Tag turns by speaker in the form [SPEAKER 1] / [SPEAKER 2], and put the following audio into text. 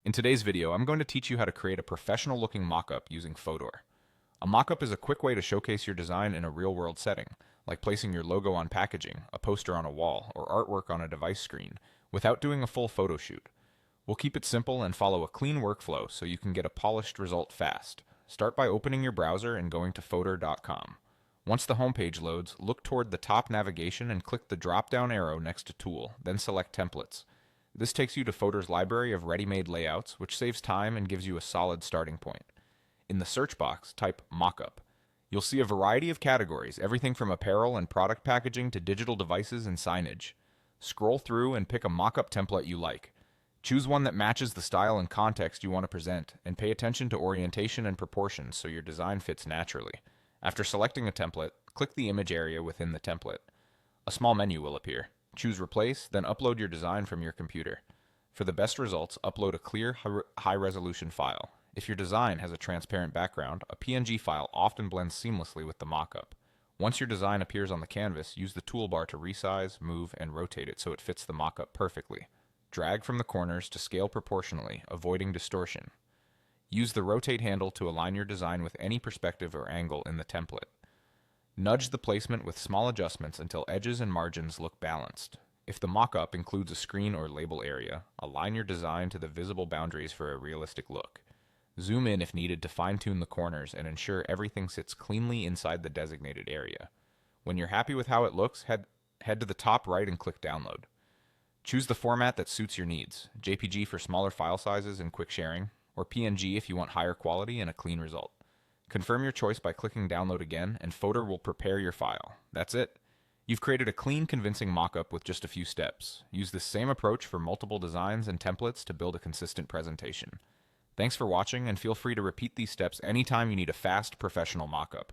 [SPEAKER 1] In today's video, I'm going to teach you how to create a professional-looking mockup using Fotor. A mockup is a quick way to showcase your design in a real-world setting, like placing your logo on packaging, a poster on a wall, or artwork on a device screen, without doing a full photo shoot. We'll keep it simple and follow a clean workflow so you can get a polished result fast. Start by opening your browser and going to fotor.com. Once the homepage loads, look toward the top navigation and click the drop-down arrow next to Tool, then select Templates. This takes you to Fotor's library of ready-made layouts, which saves time and gives you a solid starting point. In the search box, type Mockup. You'll see a variety of categories, everything from apparel and product packaging to digital devices and signage. Scroll through and pick a mockup template you like. Choose one that matches the style and context you want to present, and pay attention to orientation and proportions so your design fits naturally. After selecting a template, click the image area within the template. A small menu will appear. Choose Replace, then upload your design from your computer. For the best results, upload a clear, high-resolution file. If your design has a transparent background, a PNG file often blends seamlessly with the mockup. Once your design appears on the canvas, use the toolbar to resize, move, and rotate it so it fits the mockup perfectly. Drag from the corners to scale proportionally, avoiding distortion. Use the rotate handle to align your design with any perspective or angle in the template. Nudge the placement with small adjustments until edges and margins look balanced. If the mockup includes a screen or label area, align your design to the visible boundaries for a realistic look. Zoom in if needed to fine-tune the corners and ensure everything sits cleanly inside the designated area. When you're happy with how it looks, head to the top right and click Download. Choose the format that suits your needs, JPG for smaller file sizes and quick sharing, or PNG if you want higher quality and a clean result. Confirm your choice by clicking Download again, and Fotor will prepare your file. That's it. You've created a clean, convincing mockup with just a few steps. Use this same approach for multiple designs and templates to build a consistent presentation. Thanks for watching, and feel free to repeat these steps anytime you need a fast, professional mockup.